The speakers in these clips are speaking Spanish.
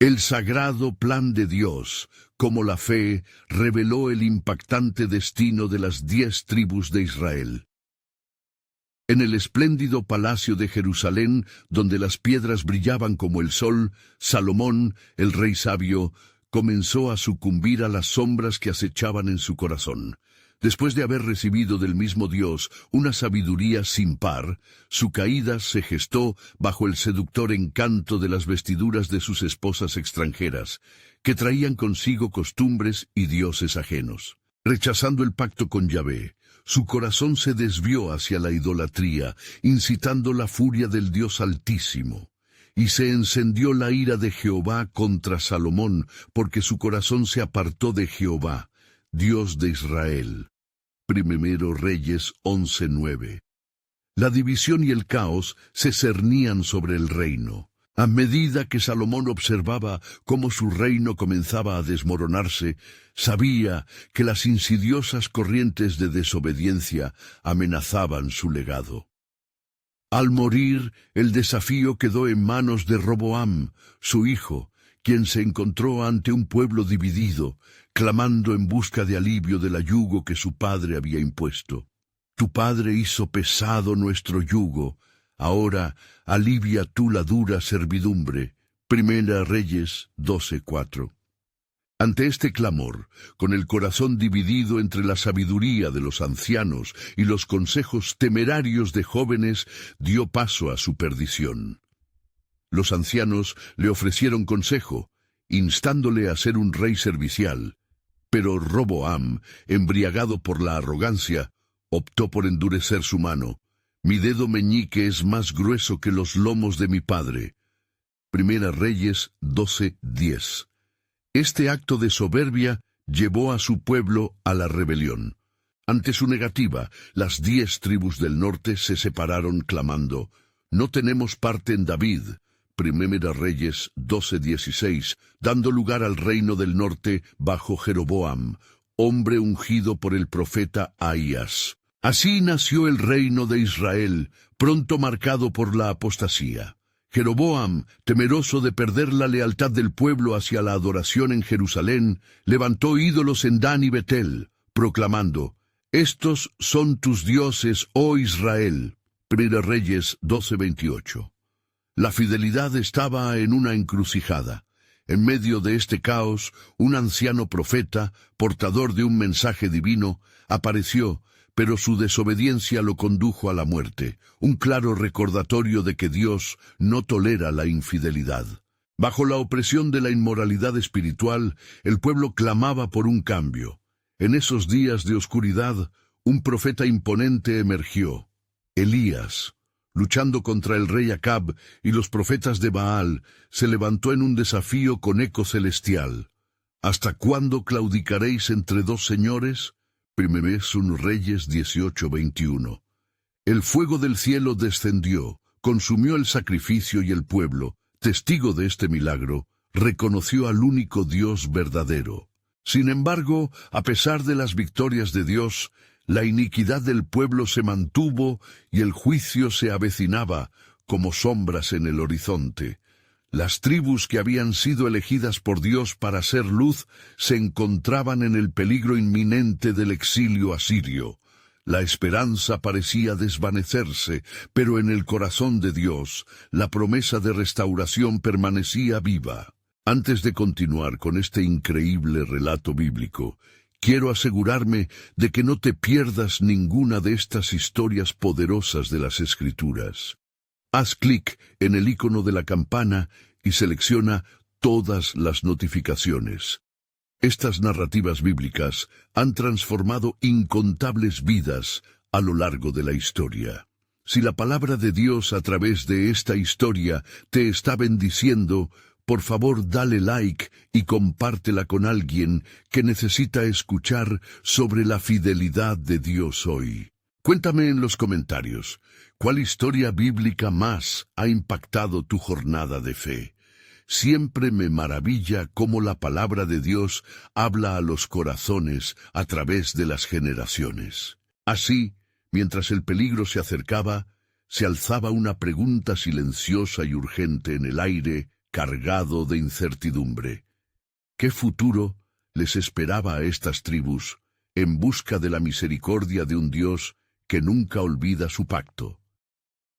El sagrado plan de Dios, como la fe, reveló el impactante destino de las 10 tribus de Israel. En el espléndido palacio de Jerusalén, donde las piedras brillaban como el sol, Salomón, el rey sabio, comenzó a sucumbir a las sombras que acechaban en su corazón. Después de haber recibido del mismo Dios una sabiduría sin par, su caída se gestó bajo el seductor encanto de las vestiduras de sus esposas extranjeras, que traían consigo costumbres y dioses ajenos. Rechazando el pacto con Yahvé, su corazón se desvió hacia la idolatría, incitando la furia del Dios Altísimo. Y se encendió la ira de Jehová contra Salomón, porque su corazón se apartó de Jehová, Dios de Israel. Primero Reyes 11:9. La división y el caos se cernían sobre el reino. A medida que Salomón observaba cómo su reino comenzaba a desmoronarse, sabía que las insidiosas corrientes de desobediencia amenazaban su legado. Al morir, el desafío quedó en manos de Roboam, su hijo, quien se encontró ante un pueblo dividido, clamando en busca de alivio del yugo que su padre había impuesto. Tu padre hizo pesado nuestro yugo, ahora alivia tú la dura servidumbre. Primera Reyes 12:4. Ante este clamor, con el corazón dividido entre la sabiduría de los ancianos y los consejos temerarios de jóvenes, dio paso a su perdición. Los ancianos le ofrecieron consejo, instándole a ser un rey servicial, pero Roboam, embriagado por la arrogancia, optó por endurecer su mano. Mi dedo meñique es más grueso que los lomos de mi padre. Primera Reyes 12:10. Este acto de soberbia llevó a su pueblo a la rebelión. Ante su negativa, las 10 tribus del norte se separaron clamando, «No tenemos parte en David». Primera Reyes 12:16, dando lugar al reino del norte bajo Jeroboam, hombre ungido por el profeta Ahías. Así nació el reino de Israel, pronto marcado por la apostasía. Jeroboam, temeroso de perder la lealtad del pueblo hacia la adoración en Jerusalén, levantó ídolos en Dan y Betel, proclamando, «Estos son tus dioses, oh Israel». Primera Reyes 12:28. La fidelidad estaba en una encrucijada. En medio de este caos, un anciano profeta, portador de un mensaje divino, apareció, pero su desobediencia lo condujo a la muerte, un claro recordatorio de que Dios no tolera la infidelidad. Bajo la opresión de la inmoralidad espiritual, el pueblo clamaba por un cambio. En esos días de oscuridad, un profeta imponente emergió, Elías. Luchando contra el rey Acab y los profetas de Baal, se levantó en un desafío con eco celestial. ¿Hasta cuándo claudicaréis entre dos señores? Primera Reyes 18:21. El fuego del cielo descendió, consumió el sacrificio y el pueblo, testigo de este milagro, reconoció al único Dios verdadero. Sin embargo, a pesar de las victorias de Dios, la iniquidad del pueblo se mantuvo y el juicio se avecinaba como sombras en el horizonte. Las tribus que habían sido elegidas por Dios para ser luz se encontraban en el peligro inminente del exilio asirio. La esperanza parecía desvanecerse, pero en el corazón de Dios, la promesa de restauración permanecía viva. Antes de continuar con este increíble relato bíblico, quiero asegurarme de que no te pierdas ninguna de estas historias poderosas de las Escrituras. Haz clic en el icono de la campana y selecciona todas las notificaciones. Estas narrativas bíblicas han transformado incontables vidas a lo largo de la historia. Si la palabra de Dios a través de esta historia te está bendiciendo, por favor dale like y compártela con alguien que necesita escuchar sobre la fidelidad de Dios hoy. Cuéntame en los comentarios, ¿cuál historia bíblica más ha impactado tu jornada de fe? Siempre me maravilla cómo la palabra de Dios habla a los corazones a través de las generaciones. Así, mientras el peligro se acercaba, se alzaba una pregunta silenciosa y urgente en el aire cargado de incertidumbre. ¿Qué futuro les esperaba a estas tribus en busca de la misericordia de un Dios que nunca olvida su pacto?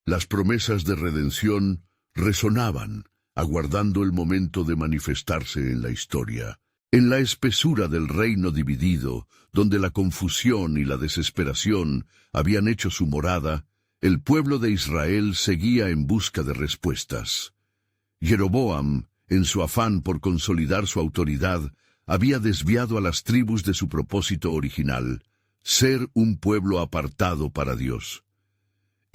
Las promesas de redención resonaban, aguardando el momento de manifestarse en la historia. En la espesura del reino dividido, donde la confusión y la desesperación habían hecho su morada, el pueblo de Israel seguía en busca de respuestas. Jeroboam, en su afán por consolidar su autoridad, había desviado a las tribus de su propósito original, ser un pueblo apartado para Dios.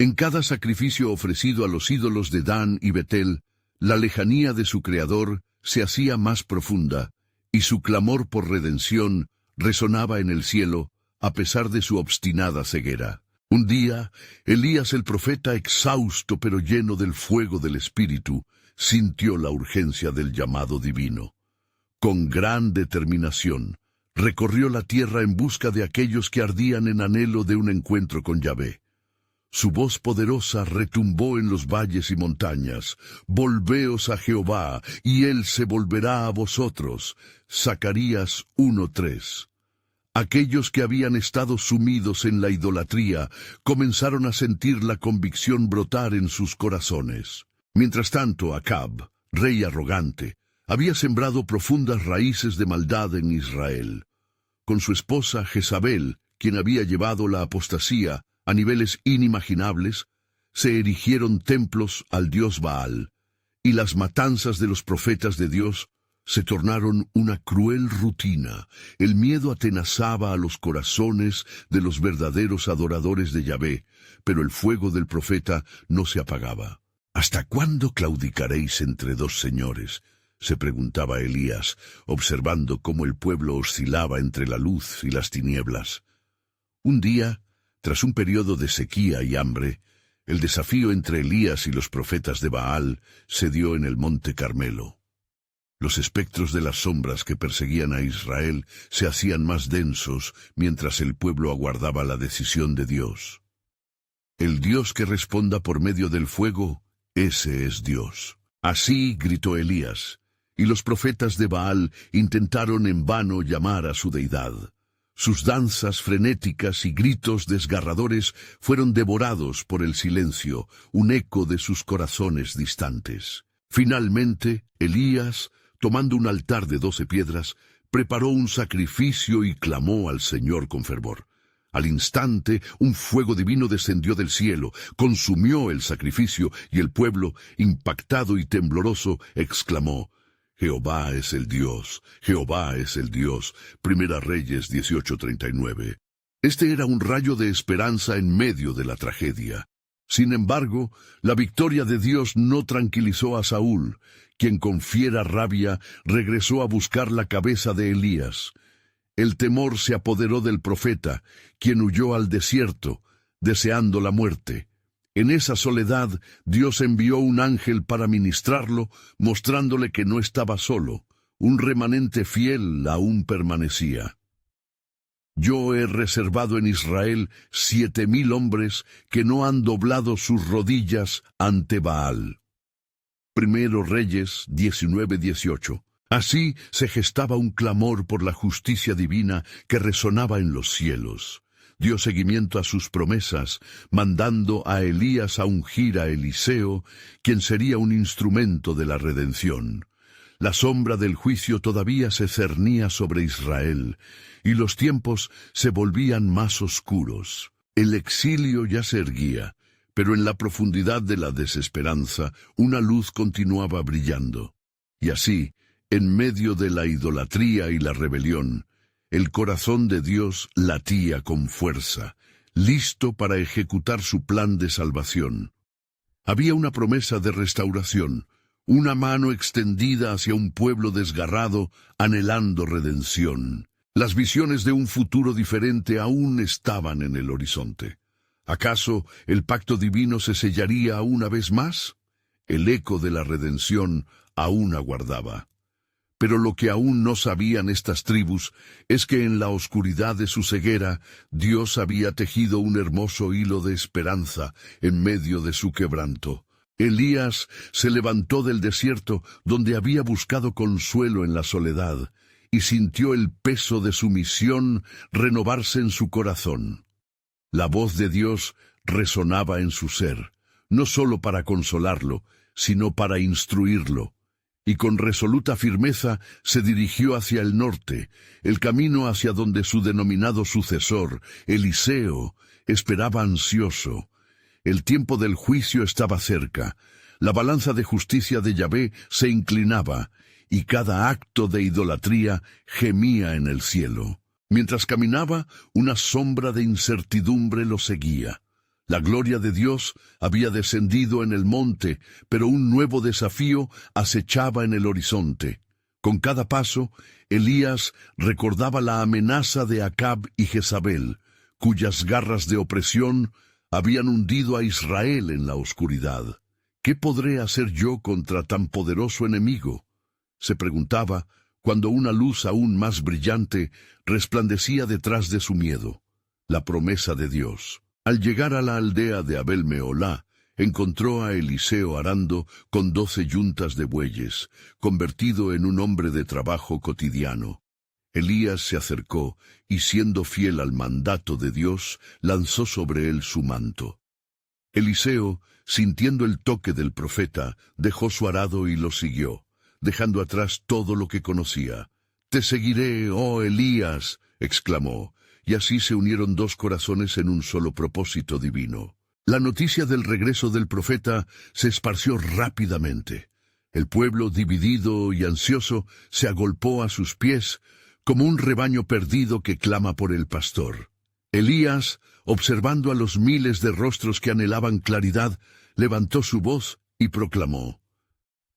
En cada sacrificio ofrecido a los ídolos de Dan y Betel, la lejanía de su Creador se hacía más profunda, y su clamor por redención resonaba en el cielo, a pesar de su obstinada ceguera. Un día, Elías el profeta, exhausto pero lleno del fuego del Espíritu, sintió la urgencia del llamado divino. Con gran determinación, recorrió la tierra en busca de aquellos que ardían en anhelo de un encuentro con Yahvé. Su voz poderosa retumbó en los valles y montañas. «Volveos a Jehová, y Él se volverá a vosotros». Zacarías 1:3. Aquellos que habían estado sumidos en la idolatría comenzaron a sentir la convicción brotar en sus corazones. Mientras tanto, Acab, rey arrogante, había sembrado profundas raíces de maldad en Israel. Con su esposa Jezabel, quien había llevado la apostasía a niveles inimaginables, se erigieron templos al dios Baal, y las matanzas de los profetas de Dios se tornaron una cruel rutina. El miedo atenazaba a los corazones de los verdaderos adoradores de Yahvé, pero el fuego del profeta no se apagaba. «¿Hasta cuándo claudicaréis entre dos señores?», se preguntaba Elías, observando cómo el pueblo oscilaba entre la luz y las tinieblas. Un día, tras un periodo de sequía y hambre, el desafío entre Elías y los profetas de Baal se dio en el monte Carmelo. Los espectros de las sombras que perseguían a Israel se hacían más densos mientras el pueblo aguardaba la decisión de Dios. El Dios que responda por medio del fuego, ese es Dios. Así gritó Elías, y los profetas de Baal intentaron en vano llamar a su deidad. Sus danzas frenéticas y gritos desgarradores fueron devorados por el silencio, un eco de sus corazones distantes. Finalmente, Elías, tomando un altar de 12 piedras, preparó un sacrificio y clamó al Señor con fervor. Al instante, un fuego divino descendió del cielo, consumió el sacrificio, y el pueblo, impactado y tembloroso, exclamó: «Jehová es el Dios, Jehová es el Dios». Primera Reyes 18:39. Este era un rayo de esperanza en medio de la tragedia. Sin embargo, la victoria de Dios no tranquilizó a Saúl, quien con fiera rabia regresó a buscar la cabeza de Elías. El temor se apoderó del profeta, quien huyó al desierto, deseando la muerte. En esa soledad, Dios envió un ángel para ministrarlo, mostrándole que no estaba solo. Un remanente fiel aún permanecía. «Yo he reservado en Israel 7,000 hombres que no han doblado sus rodillas ante Baal». Primero Reyes 19:18. Así se gestaba un clamor por la justicia divina que resonaba en los cielos. Dio seguimiento a sus promesas, mandando a Elías a ungir a Eliseo, quien sería un instrumento de la redención. La sombra del juicio todavía se cernía sobre Israel, y los tiempos se volvían más oscuros. El exilio ya se erguía, pero en la profundidad de la desesperanza una luz continuaba brillando. Y así, en medio de la idolatría y la rebelión, el corazón de Dios latía con fuerza, listo para ejecutar su plan de salvación. Había una promesa de restauración, una mano extendida hacia un pueblo desgarrado, anhelando redención. Las visiones de un futuro diferente aún estaban en el horizonte. ¿Acaso el pacto divino se sellaría una vez más? El eco de la redención aún aguardaba. Pero lo que aún no sabían estas tribus es que en la oscuridad de su ceguera Dios había tejido un hermoso hilo de esperanza en medio de su quebranto. Elías se levantó del desierto donde había buscado consuelo en la soledad y sintió el peso de su misión renovarse en su corazón. La voz de Dios resonaba en su ser, no solo para consolarlo, sino para instruirlo. Y con resoluta firmeza se dirigió hacia el norte, el camino hacia donde su denominado sucesor, Eliseo, esperaba ansioso. El tiempo del juicio estaba cerca, la balanza de justicia de Yahvé se inclinaba, y cada acto de idolatría gemía en el cielo. Mientras caminaba, una sombra de incertidumbre lo seguía. La gloria de Dios había descendido en el monte, pero un nuevo desafío acechaba en el horizonte. Con cada paso, Elías recordaba la amenaza de Acab y Jezabel, cuyas garras de opresión habían hundido a Israel en la oscuridad. ¿Qué podré hacer yo contra tan poderoso enemigo?, se preguntaba cuando una luz aún más brillante resplandecía detrás de su miedo: la promesa de Dios. Al llegar a la aldea de Abel Meolá, encontró a Eliseo arando con 12 yuntas de bueyes, convertido en un hombre de trabajo cotidiano. Elías se acercó y, siendo fiel al mandato de Dios, lanzó sobre él su manto. Eliseo, sintiendo el toque del profeta, dejó su arado y lo siguió, dejando atrás todo lo que conocía. «Te seguiré, oh Elías», exclamó, y así se unieron dos corazones en un solo propósito divino. La noticia del regreso del profeta se esparció rápidamente. El pueblo, dividido y ansioso, se agolpó a sus pies, como un rebaño perdido que clama por el pastor. Elías, observando a los miles de rostros que anhelaban claridad, levantó su voz y proclamó: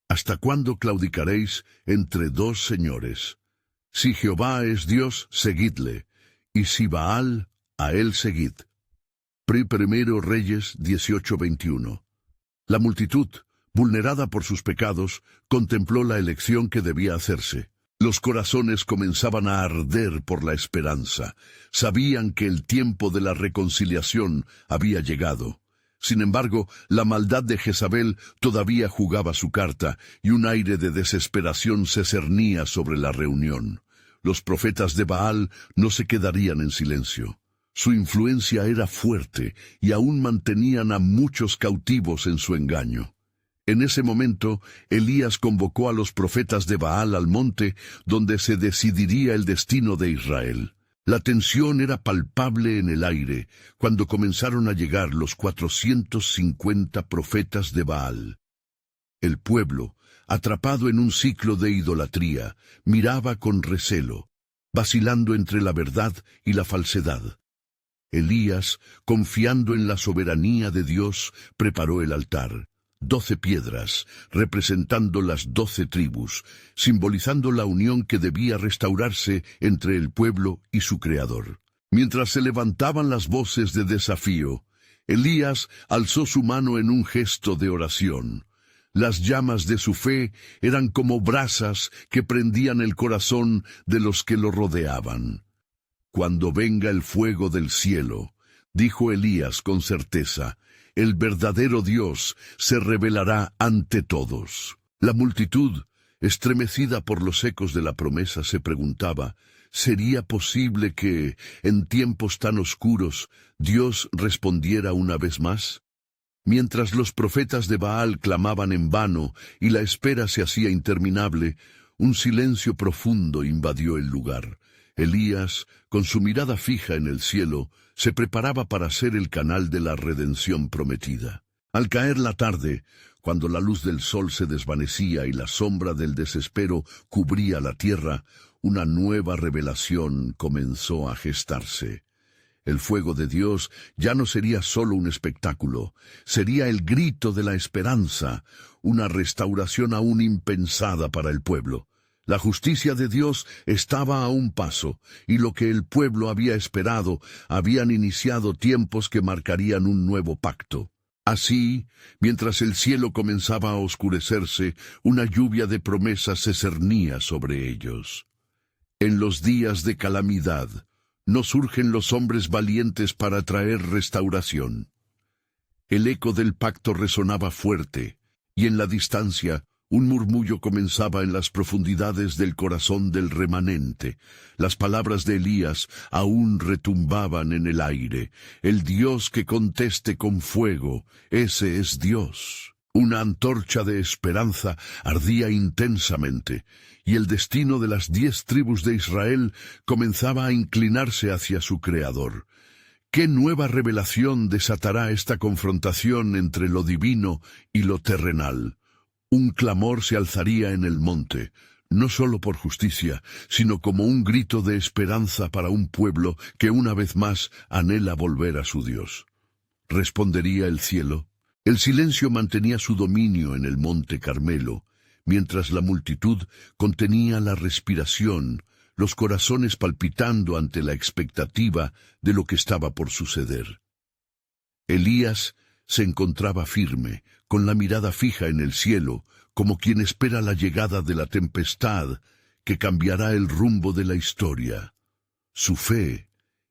«¿Hasta cuándo claudicaréis entre dos señores? Si Jehová es Dios, seguidle, y si Baal, a él seguid». Primero Reyes 18:21. La multitud, vulnerada por sus pecados, contempló la elección que debía hacerse. Los corazones comenzaban a arder por la esperanza. Sabían que el tiempo de la reconciliación había llegado. Sin embargo, la maldad de Jezabel todavía jugaba su carta, y un aire de desesperación se cernía sobre la reunión. Los profetas de Baal no se quedarían en silencio. Su influencia era fuerte, y aún mantenían a muchos cautivos en su engaño. En ese momento, Elías convocó a los profetas de Baal al monte, donde se decidiría el destino de Israel. La tensión era palpable en el aire cuando comenzaron a llegar los 450 profetas de Baal. El pueblo, atrapado en un ciclo de idolatría, miraba con recelo, vacilando entre la verdad y la falsedad. Elías, confiando en la soberanía de Dios, preparó el altar. 12 piedras, representando las 12 tribus, simbolizando la unión que debía restaurarse entre el pueblo y su Creador. Mientras se levantaban las voces de desafío, Elías alzó su mano en un gesto de oración. Las llamas de su fe eran como brasas que prendían el corazón de los que lo rodeaban. «Cuando venga el fuego del cielo», dijo Elías con certeza, «el verdadero Dios se revelará ante todos». La multitud, estremecida por los ecos de la promesa, se preguntaba: ¿sería posible que, en tiempos tan oscuros, Dios respondiera una vez más? Mientras los profetas de Baal clamaban en vano y la espera se hacía interminable, un silencio profundo invadió el lugar. Elías, con su mirada fija en el cielo, se preparaba para ser el canal de la redención prometida. Al caer la tarde, cuando la luz del sol se desvanecía y la sombra del desespero cubría la tierra, una nueva revelación comenzó a gestarse. El fuego de Dios ya no sería solo un espectáculo, sería el grito de la esperanza, una restauración aún impensada para el pueblo. La justicia de Dios estaba a un paso, y lo que el pueblo había esperado, habían iniciado tiempos que marcarían un nuevo pacto. Así, mientras el cielo comenzaba a oscurecerse, una lluvia de promesas se cernía sobre ellos. En los días de calamidad, no surgen los hombres valientes para traer restauración. El eco del pacto resonaba fuerte, y en la distancia un murmullo comenzaba en las profundidades del corazón del remanente. Las palabras de Elías aún retumbaban en el aire. El Dios que conteste con fuego, ese es Dios. Una antorcha de esperanza ardía intensamente, y el destino de las 10 tribus de Israel comenzaba a inclinarse hacia su Creador. ¿Qué nueva revelación desatará esta confrontación entre lo divino y lo terrenal? Un clamor se alzaría en el monte, no solo por justicia, sino como un grito de esperanza para un pueblo que una vez más anhela volver a su Dios. ¿Respondería el cielo? El silencio mantenía su dominio en el monte Carmelo, mientras la multitud contenía la respiración, los corazones palpitando ante la expectativa de lo que estaba por suceder. Elías se encontraba firme, con la mirada fija en el cielo, como quien espera la llegada de la tempestad que cambiará el rumbo de la historia. Su fe,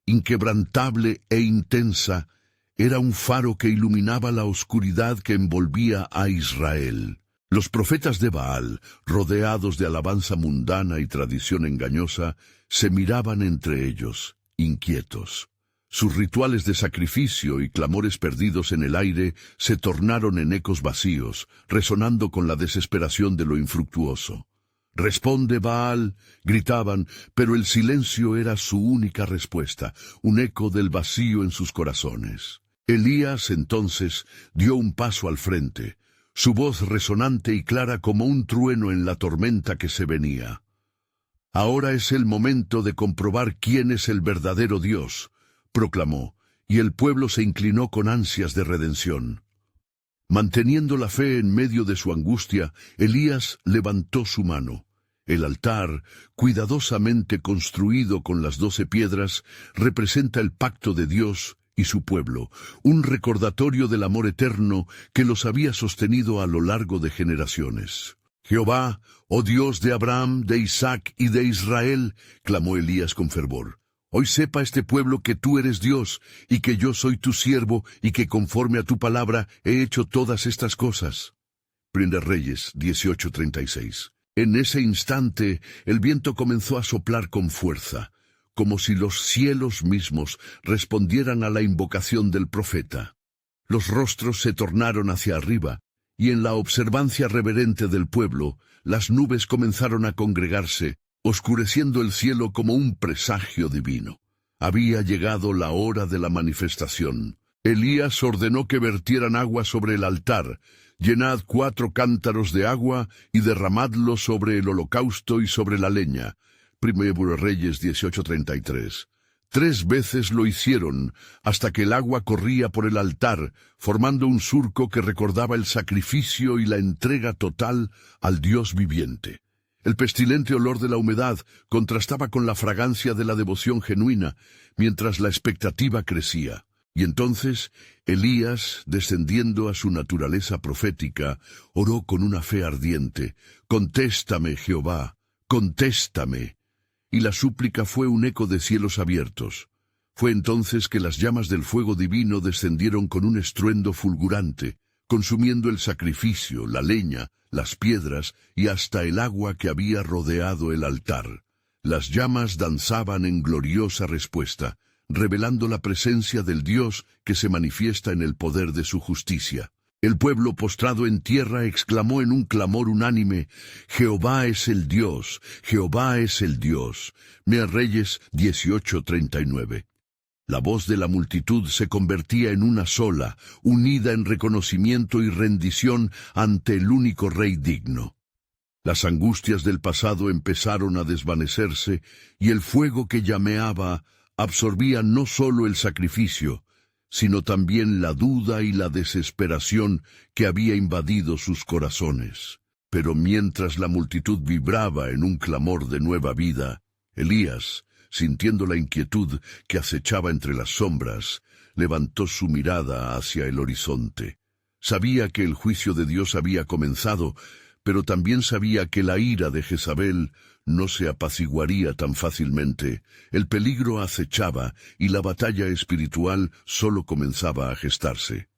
inquebrantable e intensa, era un faro que iluminaba la oscuridad que envolvía a Israel. Los profetas de Baal, rodeados de alabanza mundana y tradición engañosa, se miraban entre ellos, inquietos. Sus rituales de sacrificio y clamores perdidos en el aire se tornaron en ecos vacíos, resonando con la desesperación de lo infructuoso. «Responde, Baal», gritaban, pero el silencio era su única respuesta, un eco del vacío en sus corazones. Elías, entonces, dio un paso al frente, su voz resonante y clara como un trueno en la tormenta que se venía. «Ahora es el momento de comprobar quién es el verdadero Dios», proclamó, y el pueblo se inclinó con ansias de redención. Manteniendo la fe en medio de su angustia, Elías levantó su mano. El altar, cuidadosamente construido con las 12 piedras, representa el pacto de Dios y su pueblo, un recordatorio del amor eterno que los había sostenido a lo largo de generaciones. «Jehová, oh Dios de Abraham, de Isaac y de Israel», clamó Elías con fervor, «hoy sepa este pueblo que tú eres Dios, y que yo soy tu siervo, y que conforme a tu palabra he hecho todas estas cosas». Primera Reyes 18:36. En ese instante el viento comenzó a soplar con fuerza, como si los cielos mismos respondieran a la invocación del profeta. Los rostros se tornaron hacia arriba, y en la observancia reverente del pueblo, las nubes comenzaron a congregarse, oscureciendo el cielo como un presagio divino. Había llegado la hora de la manifestación. Elías ordenó que vertieran agua sobre el altar. «Llenad 4 cántaros de agua y derramadlo sobre el holocausto y sobre la leña». Primera Reyes 18:33. 3 veces lo hicieron, hasta que el agua corría por el altar, formando un surco que recordaba el sacrificio y la entrega total al Dios viviente. El pestilente olor de la humedad contrastaba con la fragancia de la devoción genuina, mientras la expectativa crecía. Y entonces Elías, descendiendo a su naturaleza profética, oró con una fe ardiente: «Contéstame, Jehová, contéstame». Y la súplica fue un eco de cielos abiertos. Fue entonces que las llamas del fuego divino descendieron con un estruendo fulgurante, consumiendo el sacrificio, la leña, las piedras y hasta el agua que había rodeado el altar. Las llamas danzaban en gloriosa respuesta, revelando la presencia del Dios que se manifiesta en el poder de su justicia. El pueblo postrado en tierra exclamó en un clamor unánime: «Jehová es el Dios, Jehová es el Dios». Primera Reyes 18:39. La voz de la multitud se convertía en una sola, unida en reconocimiento y rendición ante el único Rey digno. Las angustias del pasado empezaron a desvanecerse, y el fuego que llameaba absorbía no solo el sacrificio, sino también la duda y la desesperación que había invadido sus corazones. Pero mientras la multitud vibraba en un clamor de nueva vida, Elías, sintiendo la inquietud que acechaba entre las sombras, levantó su mirada hacia el horizonte. Sabía que el juicio de Dios había comenzado, pero también sabía que la ira de Jezabel no se apaciguaría tan fácilmente. El peligro acechaba y la batalla espiritual solo comenzaba a gestarse.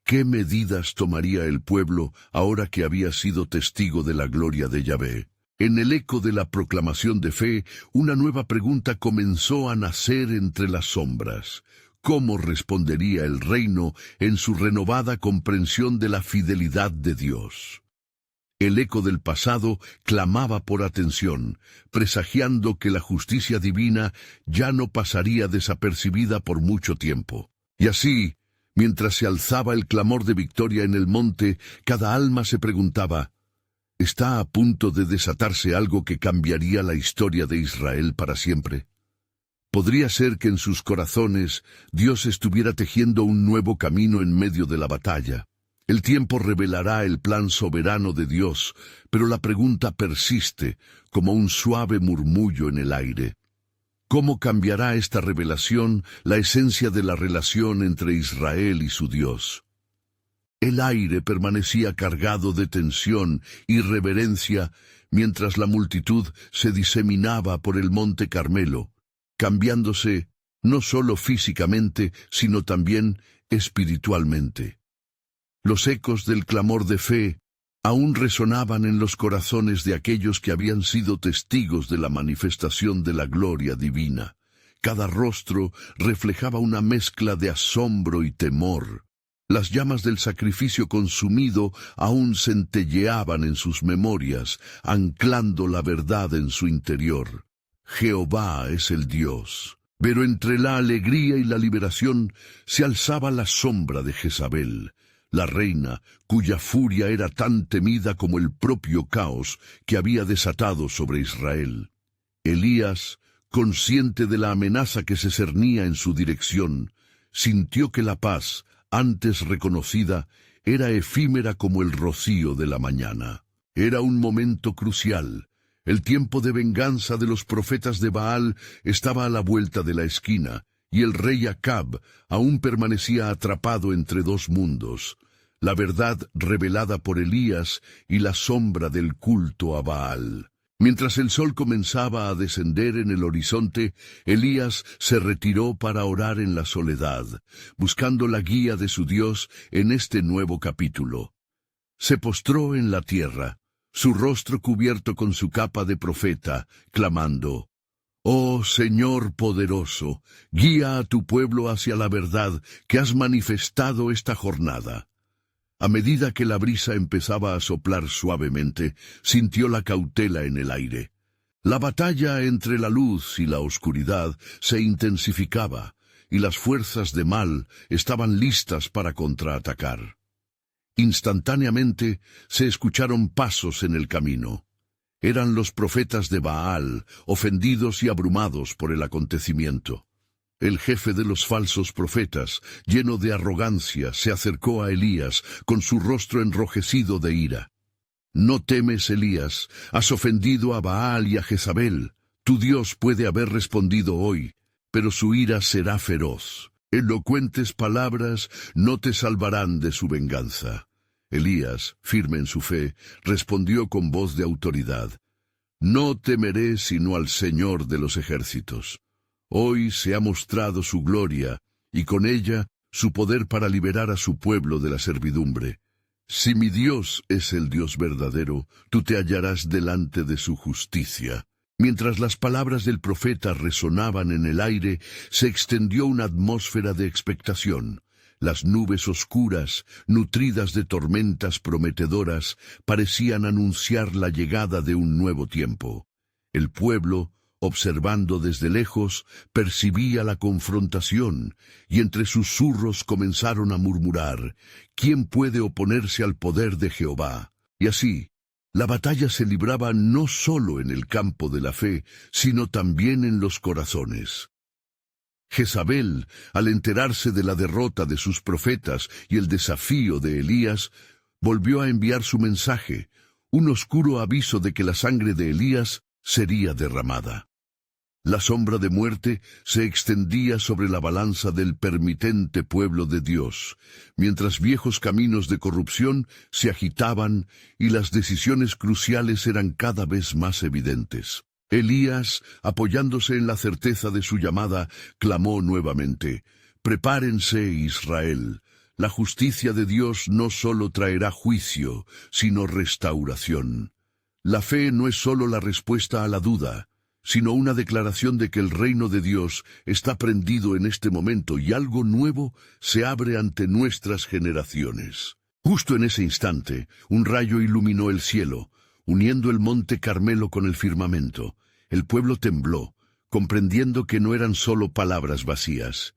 ¿Qué medidas tomaría el pueblo ahora que había sido testigo de la gloria de Yahvé? En el eco de la proclamación de fe, una nueva pregunta comenzó a nacer entre las sombras. ¿Cómo respondería el reino en su renovada comprensión de la fidelidad de Dios? El eco del pasado clamaba por atención, presagiando que la justicia divina ya no pasaría desapercibida por mucho tiempo. Y así, mientras se alzaba el clamor de victoria en el monte, cada alma se preguntaba, ¿está a punto de desatarse algo que cambiaría la historia de Israel para siempre? ¿Podría ser que en sus corazones Dios estuviera tejiendo un nuevo camino en medio de la batalla? El tiempo revelará el plan soberano de Dios, pero la pregunta persiste como un suave murmullo en el aire. ¿Cómo cambiará esta revelación la esencia de la relación entre Israel y su Dios? El aire permanecía cargado de tensión y reverencia mientras la multitud se diseminaba por el monte Carmelo, cambiándose no solo físicamente, sino también espiritualmente. Los ecos del clamor de fe aún resonaban en los corazones de aquellos que habían sido testigos de la manifestación de la gloria divina. Cada rostro reflejaba una mezcla de asombro y temor. Las llamas del sacrificio consumido aún centelleaban en sus memorias, anclando la verdad en su interior. Jehová es el Dios. Pero entre la alegría y la liberación se alzaba la sombra de Jezabel, la reina cuya furia era tan temida como el propio caos que había desatado sobre Israel. Elías, consciente de la amenaza que se cernía en su dirección, sintió que la paz, antes reconocida, era efímera como el rocío de la mañana. Era un momento crucial. El tiempo de venganza de los profetas de Baal estaba a la vuelta de la esquina, y el rey Acab aún permanecía atrapado entre dos mundos, la verdad revelada por Elías y la sombra del culto a Baal. Mientras el sol comenzaba a descender en el horizonte, Elías se retiró para orar en la soledad, buscando la guía de su Dios en este nuevo capítulo. Se postró en la tierra, su rostro cubierto con su capa de profeta, clamando, «Oh Señor poderoso, guía a tu pueblo hacia la verdad que has manifestado esta jornada». A medida que la brisa empezaba a soplar suavemente, sintió la cautela en el aire. La batalla entre la luz y la oscuridad se intensificaba, y las fuerzas de mal estaban listas para contraatacar. Instantáneamente se escucharon pasos en el camino. Eran los profetas de Baal, ofendidos y abrumados por el acontecimiento. El jefe de los falsos profetas, lleno de arrogancia, se acercó a Elías con su rostro enrojecido de ira. «¿No temes, Elías? Has ofendido a Baal y a Jezabel. Tu Dios puede haber respondido hoy, pero su ira será feroz. Elocuentes palabras no te salvarán de su venganza». Elías, firme en su fe, respondió con voz de autoridad, «No temeré sino al Señor de los ejércitos. Hoy se ha mostrado su gloria, y con ella su poder para liberar a su pueblo de la servidumbre. Si mi Dios es el Dios verdadero, tú te hallarás delante de su justicia». Mientras las palabras del profeta resonaban en el aire, se extendió una atmósfera de expectación. Las nubes oscuras, nutridas de tormentas prometedoras, parecían anunciar la llegada de un nuevo tiempo. El pueblo, observando desde lejos, percibía la confrontación, y entre susurros comenzaron a murmurar, «¿Quién puede oponerse al poder de Jehová?». Y así, la batalla se libraba no solo en el campo de la fe, sino también en los corazones. Jezabel, al enterarse de la derrota de sus profetas y el desafío de Elías, volvió a enviar su mensaje, un oscuro aviso de que la sangre de Elías sería derramada. La sombra de muerte se extendía sobre la balanza del permitente pueblo de Dios, mientras viejos caminos de corrupción se agitaban y las decisiones cruciales eran cada vez más evidentes. Elías, apoyándose en la certeza de su llamada, clamó nuevamente, «Prepárense, Israel, la justicia de Dios no solo traerá juicio, sino restauración. La fe no es solo la respuesta a la duda, sino una declaración de que el reino de Dios está prendido en este momento y algo nuevo se abre ante nuestras generaciones. Justo en ese instante, un rayo iluminó el cielo, uniendo el monte Carmelo con el firmamento. El pueblo tembló, comprendiendo que no eran solo palabras vacías.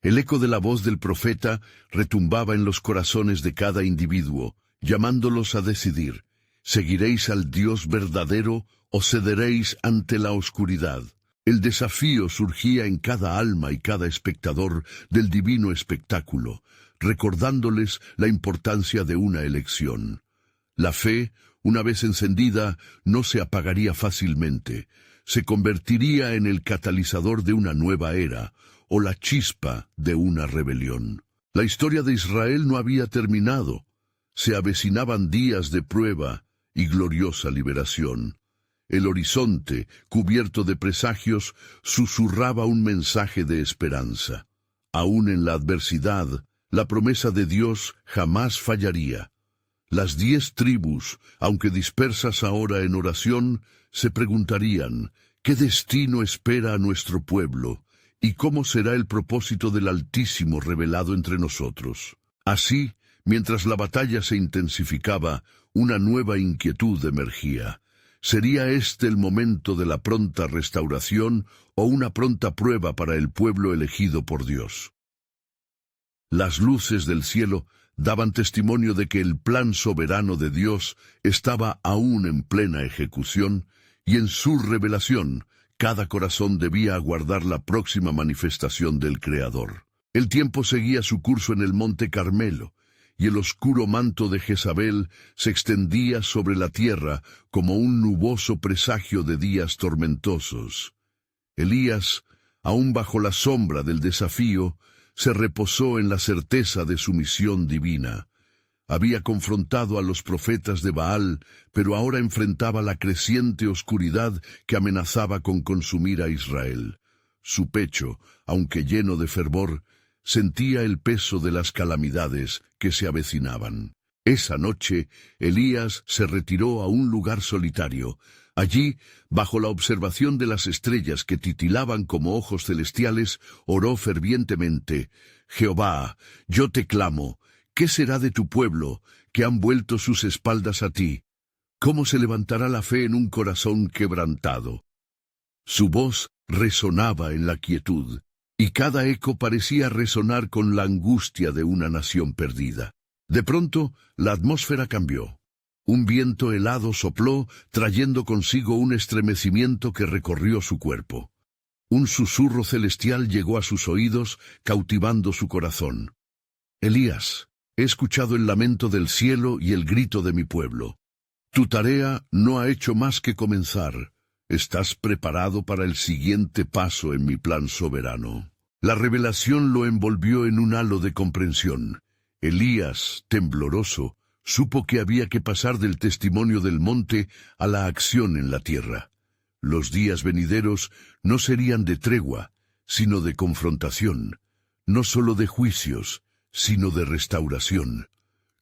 El eco de la voz del profeta retumbaba en los corazones de cada individuo, llamándolos a decidir: ¿seguiréis al Dios verdadero o cederéis ante la oscuridad? El desafío surgía en cada alma y cada espectador del divino espectáculo, recordándoles la importancia de una elección. La fe, una vez encendida, no se apagaría fácilmente. Se convertiría en el catalizador de una nueva era, o la chispa de una rebelión. La historia de Israel no había terminado. Se avecinaban días de prueba y gloriosa liberación. El horizonte, cubierto de presagios, susurraba un mensaje de esperanza. Aún en la adversidad, la promesa de Dios jamás fallaría. Las 10 tribus, aunque dispersas ahora en oración, se preguntarían: ¿qué destino espera a nuestro pueblo? ¿Y cómo será el propósito del Altísimo revelado entre nosotros? Así, mientras la batalla se intensificaba, una nueva inquietud emergía. ¿Sería este el momento de la pronta restauración o una pronta prueba para el pueblo elegido por Dios? Las luces del cielo daban testimonio de que el plan soberano de Dios estaba aún en plena ejecución, y en su revelación, cada corazón debía aguardar la próxima manifestación del Creador. El tiempo seguía su curso en el monte Carmelo, y el oscuro manto de Jezabel se extendía sobre la tierra como un nuboso presagio de días tormentosos. Elías, aún bajo la sombra del desafío, se reposó en la certeza de su misión divina. Había confrontado a los profetas de Baal, pero ahora enfrentaba la creciente oscuridad que amenazaba con consumir a Israel. Su pecho, aunque lleno de fervor, sentía el peso de las calamidades que se avecinaban. Esa noche, Elías se retiró a un lugar solitario. Allí, bajo la observación de las estrellas que titilaban como ojos celestiales, oró fervientemente: «Jehová, yo te clamo, ¿qué será de tu pueblo, que han vuelto sus espaldas a ti? ¿Cómo se levantará la fe en un corazón quebrantado?» Su voz resonaba en la quietud, y cada eco parecía resonar con la angustia de una nación perdida. De pronto, la atmósfera cambió. Un viento helado sopló, trayendo consigo un estremecimiento que recorrió su cuerpo. Un susurro celestial llegó a sus oídos, cautivando su corazón. «Elías, he escuchado el lamento del cielo y el grito de mi pueblo. Tu tarea no ha hecho más que comenzar. ¿Estás preparado para el siguiente paso en mi plan soberano?» La revelación lo envolvió en un halo de comprensión. Elías, tembloroso, supo que había que pasar del testimonio del monte a la acción en la tierra. Los días venideros no serían de tregua, sino de confrontación, no solo de juicios, sino de restauración.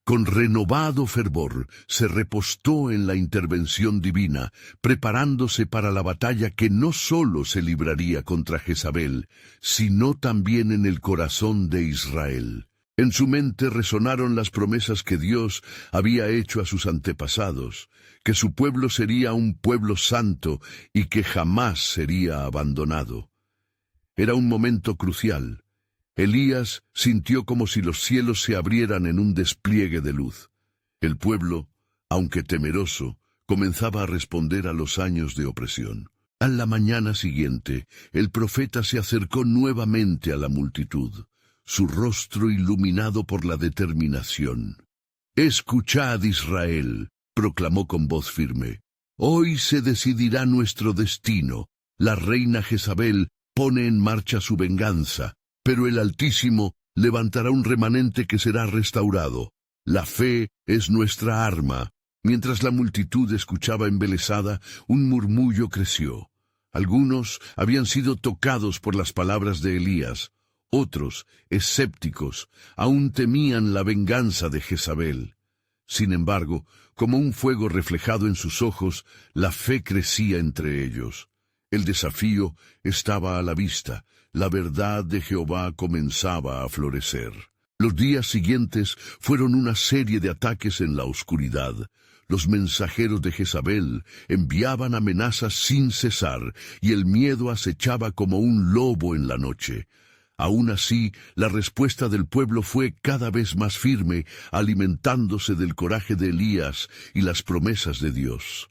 Con renovado fervor se repostó en la intervención divina, preparándose para la batalla que no solo se libraría contra Jezabel, sino también en el corazón de Israel. En su mente resonaron las promesas que Dios había hecho a sus antepasados, que su pueblo sería un pueblo santo y que jamás sería abandonado. Era un momento crucial. Elías sintió como si los cielos se abrieran en un despliegue de luz. El pueblo, aunque temeroso, comenzaba a responder a los años de opresión. A la mañana siguiente, el profeta se acercó nuevamente a la multitud, su rostro iluminado por la determinación. «Escuchad, Israel», proclamó con voz firme. «Hoy se decidirá nuestro destino. La reina Jezabel pone en marcha su venganza, pero el Altísimo levantará un remanente que será restaurado. La fe es nuestra arma». Mientras la multitud escuchaba embelesada, un murmullo creció. Algunos habían sido tocados por las palabras de Elías. Otros, escépticos, aún temían la venganza de Jezabel. Sin embargo, como un fuego reflejado en sus ojos, la fe crecía entre ellos. El desafío estaba a la vista. La verdad de Jehová comenzaba a florecer. Los días siguientes fueron una serie de ataques en la oscuridad. Los mensajeros de Jezabel enviaban amenazas sin cesar, y el miedo acechaba como un lobo en la noche. Aún así, la respuesta del pueblo fue cada vez más firme, alimentándose del coraje de Elías y las promesas de Dios.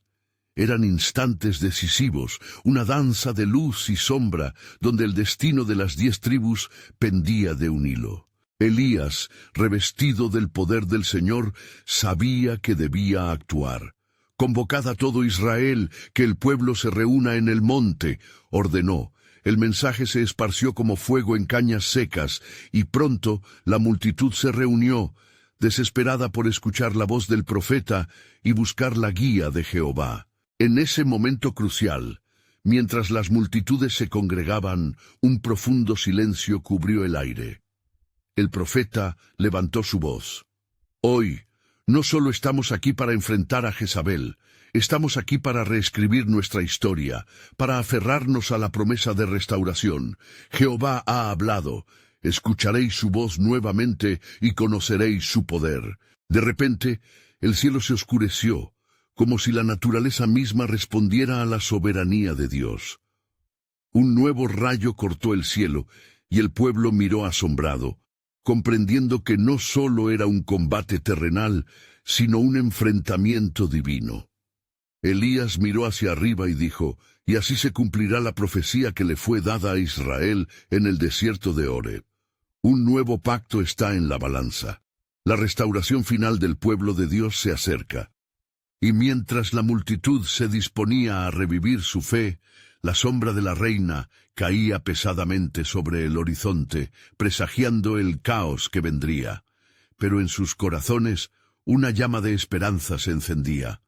Eran instantes decisivos, una danza de luz y sombra, donde el destino de las 10 tribus pendía de un hilo. Elías, revestido del poder del Señor, sabía que debía actuar. Convocad a todo Israel, que el pueblo se reúna en el monte, ordenó. El mensaje se esparció como fuego en cañas secas, y pronto la multitud se reunió, desesperada por escuchar la voz del profeta y buscar la guía de Jehová. En ese momento crucial, mientras las multitudes se congregaban, un profundo silencio cubrió el aire. El profeta levantó su voz. Hoy, no solo estamos aquí para enfrentar a Jezabel, estamos aquí para reescribir nuestra historia, para aferrarnos a la promesa de restauración. Jehová ha hablado. Escucharéis su voz nuevamente y conoceréis su poder. De repente, el cielo se oscureció, como si la naturaleza misma respondiera a la soberanía de Dios. Un nuevo rayo cortó el cielo, y el pueblo miró asombrado, comprendiendo que no solo era un combate terrenal, sino un enfrentamiento divino. Elías miró hacia arriba y dijo, y así se cumplirá la profecía que le fue dada a Israel en el desierto de Horeb. Un nuevo pacto está en la balanza. La restauración final del pueblo de Dios se acerca. Y mientras la multitud se disponía a revivir su fe, la sombra de la reina caía pesadamente sobre el horizonte, presagiando el caos que vendría. Pero en sus corazones una llama de esperanza se encendía.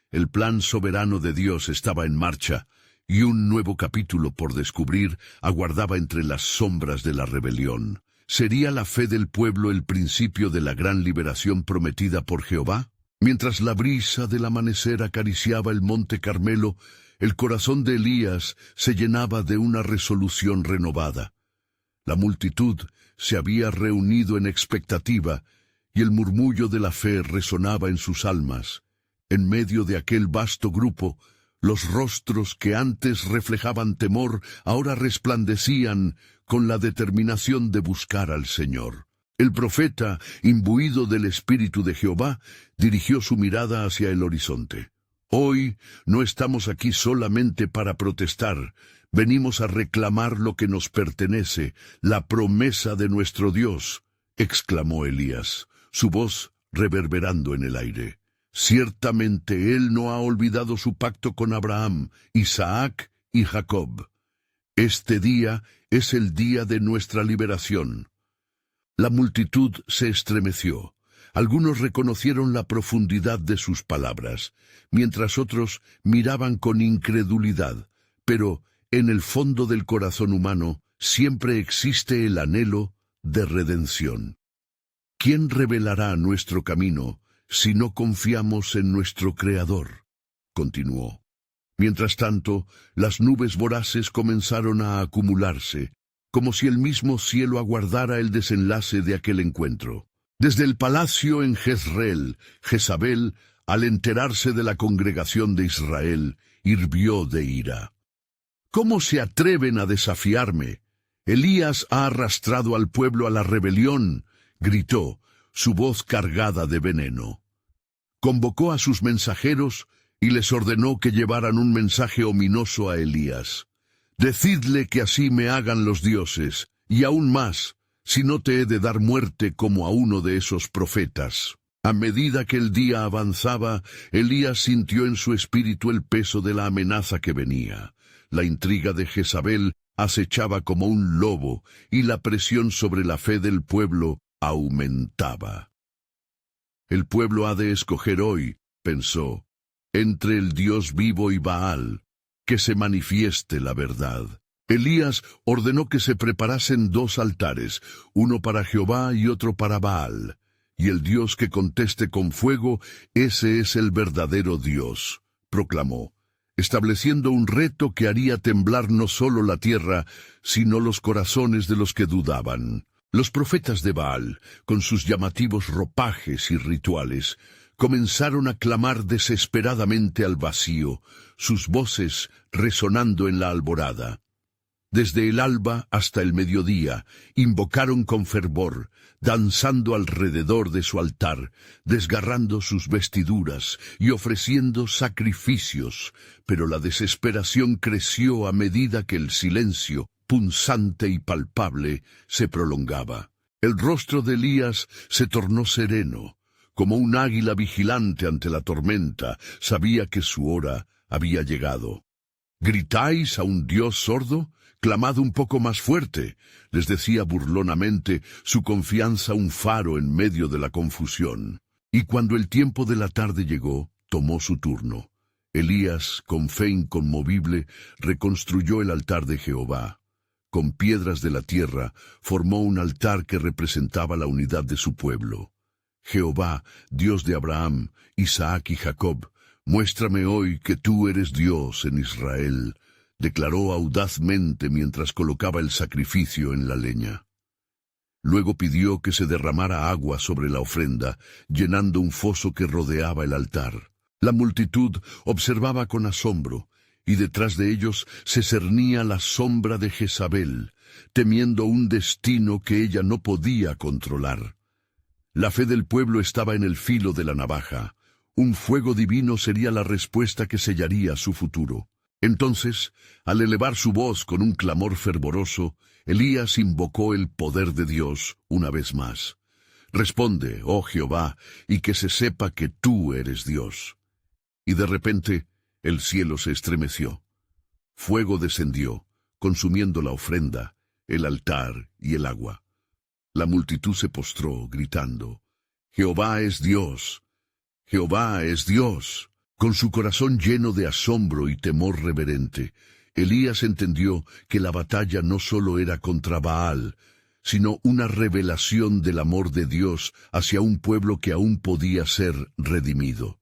El plan soberano de Dios estaba en marcha, y un nuevo capítulo por descubrir aguardaba entre las sombras de la rebelión. ¿Sería la fe del pueblo el principio de la gran liberación prometida por Jehová? Mientras la brisa del amanecer acariciaba el monte Carmelo, el corazón de Elías se llenaba de una resolución renovada. La multitud se había reunido en expectativa, y el murmullo de la fe resonaba en sus almas. En medio de aquel vasto grupo, los rostros que antes reflejaban temor ahora resplandecían con la determinación de buscar al Señor. El profeta, imbuido del Espíritu de Jehová, dirigió su mirada hacia el horizonte. Hoy no estamos aquí solamente para protestar, venimos a reclamar lo que nos pertenece, la promesa de nuestro Dios, exclamó Elías, su voz reverberando en el aire. Ciertamente Él no ha olvidado su pacto con Abraham, Isaac y Jacob. Este día es el día de nuestra liberación. La multitud se estremeció. Algunos reconocieron la profundidad de sus palabras, mientras otros miraban con incredulidad. Pero en el fondo del corazón humano siempre existe el anhelo de redención. ¿Quién revelará nuestro camino si no confiamos en nuestro Creador? Continuó. Mientras tanto, las nubes voraces comenzaron a acumularse, como si el mismo cielo aguardara el desenlace de aquel encuentro. Desde el palacio en Jezreel, Jezabel, al enterarse de la congregación de Israel, hirvió de ira. ¿Cómo se atreven a desafiarme? Elías ha arrastrado al pueblo a la rebelión, gritó, su voz cargada de veneno. Convocó a sus mensajeros y les ordenó que llevaran un mensaje ominoso a Elías. Decidle que así me hagan los dioses, y aún más, si no te he de dar muerte como a uno de esos profetas. A medida que el día avanzaba, Elías sintió en su espíritu el peso de la amenaza que venía. La intriga de Jezabel acechaba como un lobo, y la presión sobre la fe del pueblo aumentaba. El pueblo ha de escoger hoy, pensó, entre el Dios vivo y Baal, que se manifieste la verdad. Elías ordenó que se preparasen 2 altares, uno para Jehová y otro para Baal. Y el Dios que conteste con fuego, ese es el verdadero Dios, proclamó, estableciendo un reto que haría temblar no solo la tierra, sino los corazones de los que dudaban. Los profetas de Baal, con sus llamativos ropajes y rituales, comenzaron a clamar desesperadamente al vacío, sus voces resonando en la alborada. Desde el alba hasta el mediodía, invocaron con fervor, danzando alrededor de su altar, desgarrando sus vestiduras y ofreciendo sacrificios, pero la desesperación creció a medida que el silencio, punzante y palpable, se prolongaba. El rostro de Elías se tornó sereno, como un águila vigilante ante la tormenta, sabía que su hora había llegado. ¿Gritáis a un Dios sordo? Clamad un poco más fuerte, les decía burlonamente, su confianza un faro en medio de la confusión. Y cuando el tiempo de la tarde llegó, tomó su turno. Elías, con fe inconmovible, reconstruyó el altar de Jehová. Con piedras de la tierra, formó un altar que representaba la unidad de su pueblo. Jehová, Dios de Abraham, Isaac y Jacob, muéstrame hoy que tú eres Dios en Israel, declaró audazmente mientras colocaba el sacrificio en la leña. Luego pidió que se derramara agua sobre la ofrenda, llenando un foso que rodeaba el altar. La multitud observaba con asombro, y detrás de ellos se cernía la sombra de Jezabel, temiendo un destino que ella no podía controlar. La fe del pueblo estaba en el filo de la navaja. Un fuego divino sería la respuesta que sellaría su futuro. Entonces, al elevar su voz con un clamor fervoroso, Elías invocó el poder de Dios una vez más. Responde, oh Jehová, y que se sepa que tú eres Dios. Y de repente, el cielo se estremeció. Fuego descendió, consumiendo la ofrenda, el altar y el agua. La multitud se postró, gritando, Jehová es Dios, Jehová es Dios. Con su corazón lleno de asombro y temor reverente, Elías entendió que la batalla no solo era contra Baal, sino una revelación del amor de Dios hacia un pueblo que aún podía ser redimido.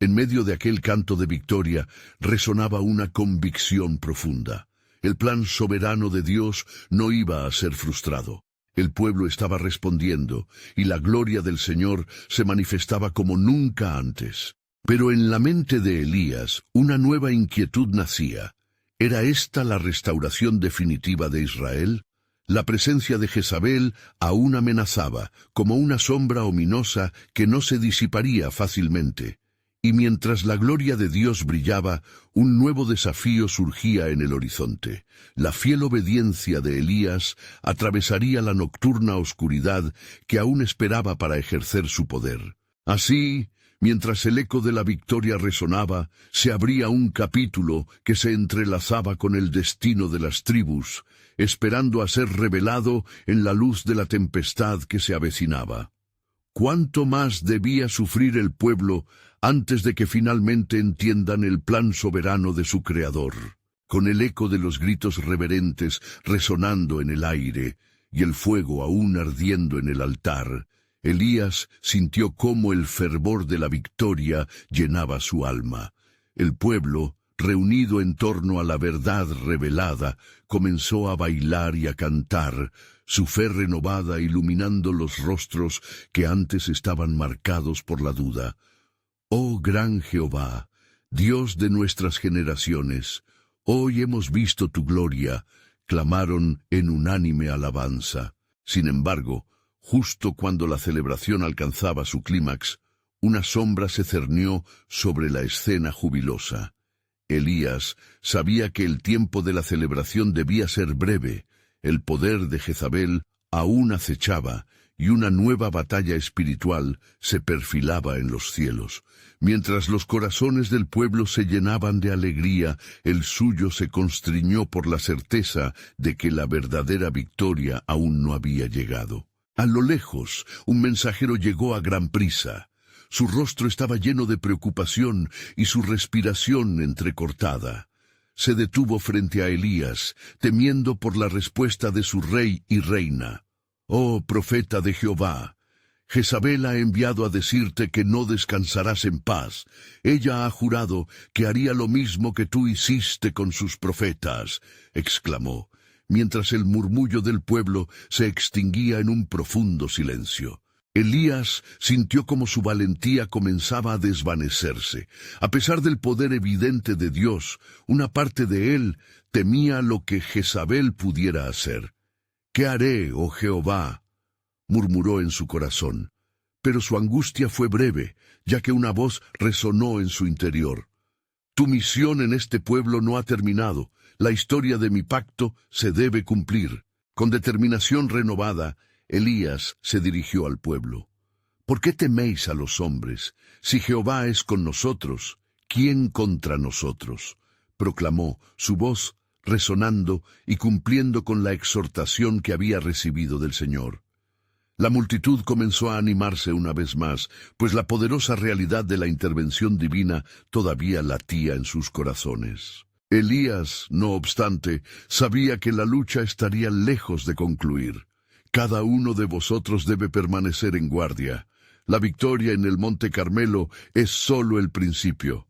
En medio de aquel canto de victoria resonaba una convicción profunda. El plan soberano de Dios no iba a ser frustrado. El pueblo estaba respondiendo, y la gloria del Señor se manifestaba como nunca antes. Pero en la mente de Elías una nueva inquietud nacía. ¿Era esta la restauración definitiva de Israel? La presencia de Jezabel aún amenazaba, como una sombra ominosa que no se disiparía fácilmente. Y mientras la gloria de Dios brillaba, un nuevo desafío surgía en el horizonte. La fiel obediencia de Elías atravesaría la nocturna oscuridad que aún esperaba para ejercer su poder. Así, mientras el eco de la victoria resonaba, se abría un capítulo que se entrelazaba con el destino de las tribus, esperando a ser revelado en la luz de la tempestad que se avecinaba. ¿Cuánto más debía sufrir el pueblo antes de que finalmente entiendan el plan soberano de su Creador? Con el eco de los gritos reverentes resonando en el aire y el fuego aún ardiendo en el altar, Elías sintió cómo el fervor de la victoria llenaba su alma. El pueblo, reunido en torno a la verdad revelada, comenzó a bailar y a cantar, su fe renovada iluminando los rostros que antes estaban marcados por la duda. Oh gran Jehová, Dios de nuestras generaciones, hoy hemos visto tu gloria, clamaron en unánime alabanza. Sin embargo, justo cuando la celebración alcanzaba su clímax, una sombra se cernió sobre la escena jubilosa. Elías sabía que el tiempo de la celebración debía ser breve. El poder de Jezabel aún acechaba, y una nueva batalla espiritual se perfilaba en los cielos. Mientras los corazones del pueblo se llenaban de alegría, el suyo se constriñó por la certeza de que la verdadera victoria aún no había llegado. A lo lejos, un mensajero llegó a gran prisa. Su rostro estaba lleno de preocupación y su respiración entrecortada. se detuvo frente a Elías, temiendo por la respuesta de su rey y reina. «Oh, profeta de Jehová, Jezabel ha enviado a decirte que no descansarás en paz. Ella ha jurado que haría lo mismo que tú hiciste con sus profetas», exclamó, mientras el murmullo del pueblo se extinguía en un profundo silencio. Elías sintió como su valentía comenzaba a desvanecerse. A pesar del poder evidente de Dios, una parte de él temía lo que Jezabel pudiera hacer. «¿Qué haré, oh Jehová?», murmuró en su corazón. Pero su angustia fue breve, ya que una voz resonó en su interior. «Tu misión en este pueblo no ha terminado. La historia de mi pacto se debe cumplir». Con determinación renovada, Elías se dirigió al pueblo. «¿Por qué teméis a los hombres? Si Jehová es con nosotros, ¿quién contra nosotros?», proclamó, su voz resonando y cumpliendo con la exhortación que había recibido del Señor. La multitud comenzó a animarse una vez más, pues la poderosa realidad de la intervención divina todavía latía en sus corazones. Elías, no obstante, sabía que la lucha estaría lejos de concluir. «Cada uno de vosotros debe permanecer en guardia. La victoria en el Monte Carmelo es solo el principio.